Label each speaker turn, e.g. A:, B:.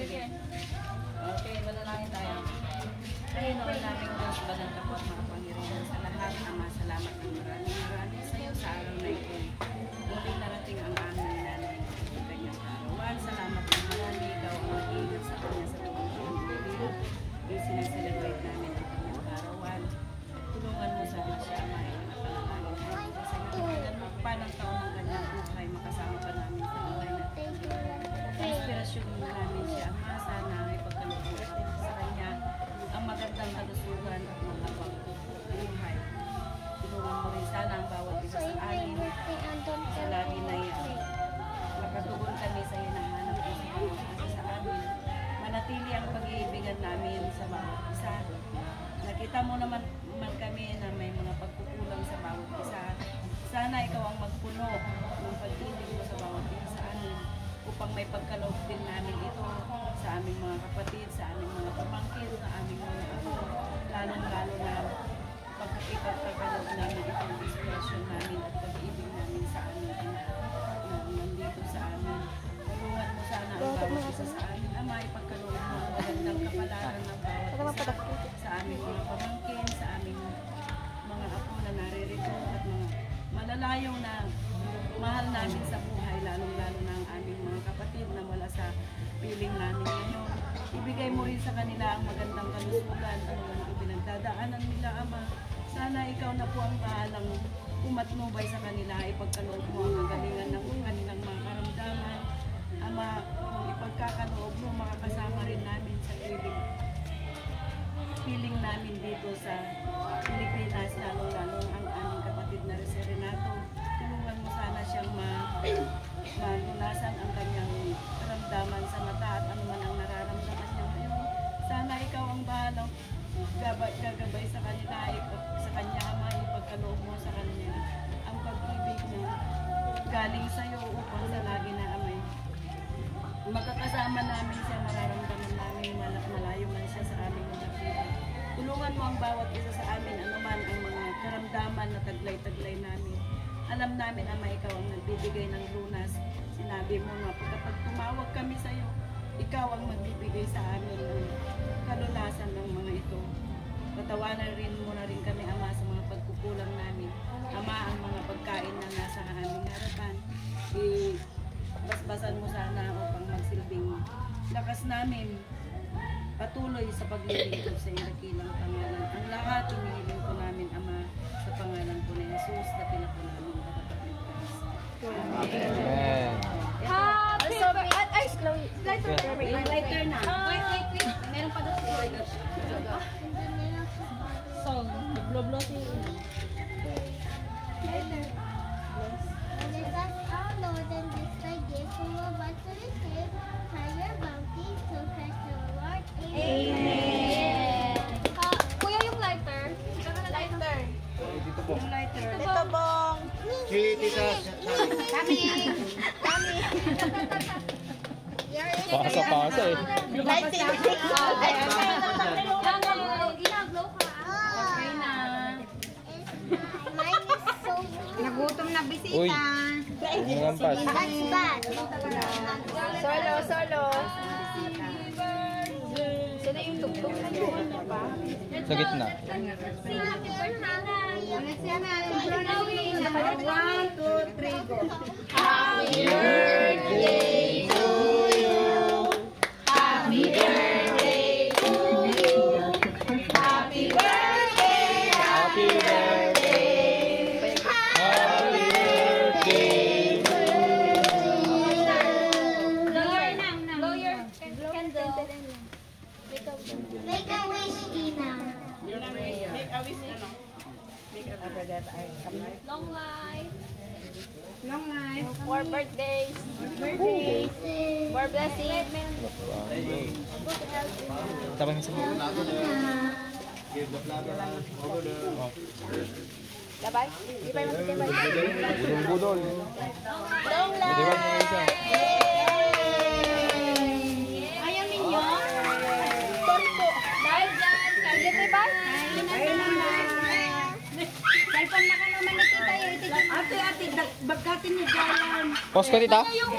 A: Sige. Okay, manalangin tayo. Panginoon naming Diyos, banal ka po at makapangyarihan sa lahat. Ama, salamat ng maraming sa iyo sa araw na ito. Muli narating ang aming nanay ng kanyang karawan. Salamat ng marami. Ikaw ang mag-iingat sa kanya sa tuwang panginoon. Isinaselebrate namin ang kanyang karawan. Tulungan mo sa akin siya, Ama, ay napanalangin namin. Sa iyo, bigyan mo pa ng taon ng kanyang buhay. Makasama pa namin sa buhay natin. Inspirasyon namin siya, Ama, sana ay pagkaloob sa kanya ang magandang kalusugan at mga pagbuhay. Tulungan mo rin sana ang bawat isa sa amin sa lagi na yan. Makatugon kami sa hinahanap ko sa bawat isa sa amin. Manatili ang pag-iibigan namin sa bawat isa. Nakita mo naman kami na may mga pagkukulang sa bawat isa. Sana ikaw ang magpuno ng pag-ibig mo sa bawat isa sa amin upang may pagkaloob din namin ito sa aming mga kapatid, sa aming mga pamangkin, sa aming mga apo, lalong-lalo na pagkakipagkakaloob namin itong inspirasyon namin at pag-ibig namin sa amin na nandito sa amin. Tulungan mo sana ang bawat isa sa amin, Ama, ipagkaloob mo ang magandang kapalaran ng bawat isa sa aming mga pamangkin, sa aming mga apo na naririto at mga malalayo na mahal namin sa buhay, lalong-lalo na ang aming mga kapatid na wala sa piling namin ngayon. Ibigay mo rin sa kanila ang magandang kalusugan, ano man ang pinagdadaanan nila, Ama. Sana ikaw na po ang bahalang umatnubay sa kanila, ipagkaloob mo ang kagalingan ng kanilang mga karamdaman. Ama, kung ipagkakaloob mo, makakasama rin namin sa piling namin dito sa Pilipinas, lalong-lalo ang aming kapatid na si Renato. Tulungan mo sana siyang malunasan ang kanyang karamdaman sa mata at ano man ang nararamdaman niya ngayon. Sana ikaw ang bahalang gagabay sa kanila, sa kanya, Ama, ipagkaloob mo sa kanya ang pag-ibig na galing sa iyo upang sa lagi na, Ama, makakasama namin siya, mararamdaman namin malayo man siya sa aming mga piling. Tulungan mo ang bawat isa sa amin, anuman ang mga karamdaman na taglay-taglay namin. Alam namin, Ama, ikaw ang nagbibigay ng lunas. Sinabi mo nga, kapag tumawag kami sa iyo, ikaw ang magbibigay sa amin ng kalulasan ng mga ito. Patawanan rin mo na rin kami, Ama, sa mga pagkukulang namin. Ama, ang mga pagkain na nasa aming harapan, basbasan mo sana upang magsilbing lakas namin patuloy sa paglilingkod sa iyong dakilang pangalan. Ang lahat hinihiling ko namin, Ama, sa pangalan po ni Jesus, na pinakunamin ng kapatid. Amen.
B: Happy birthday! Ay, slow.
A: Lighter na.
B: Wait. Meron pa doon. So, blow si...
C: Let us all know that this day gives from above to receive higher bounty to Christ the Lord.
B: Amen. Kuya, yung lighter. Lighter.
D: Dito po.
A: Yung lighter.
B: Ito bong.
D: Si Tita Sally.
E: Pasa eh.
B: Lighting.
C: Ginaglow ka.
A: Okay na.
C: Mine is so
F: Nagutom na bisita.
E: Uy. Nangampas.
C: That's bad.
B: Solo. Sila yung tugtog na yun.
E: Sa gitna.
C: Sing happy birthday.
F: Ulit siya na. 1, 2, 3, go.
B: Happy birthday to you. Happy birthday to you. Happy birthday.
E: Happy birthday. Happy birthday.
B: Blow your candle.
C: Make a wish, Tina.
B: Long life.
F: Long life.
B: More birthdays. More blessings.
E: Tapos mo sa mga.
B: Bye-bye. Bye-bye.
E: Budol-budol.
B: Long
E: Budiwan mo
B: life.
E: isa.
B: Ayaw ninyo? Sorry po. Dahil dyan. Sige, diba?
F: Cellphone na ka naman ni tita. Ate, bagkatin niyo dyan.
E: Pause ko, tita.
B: Ano yung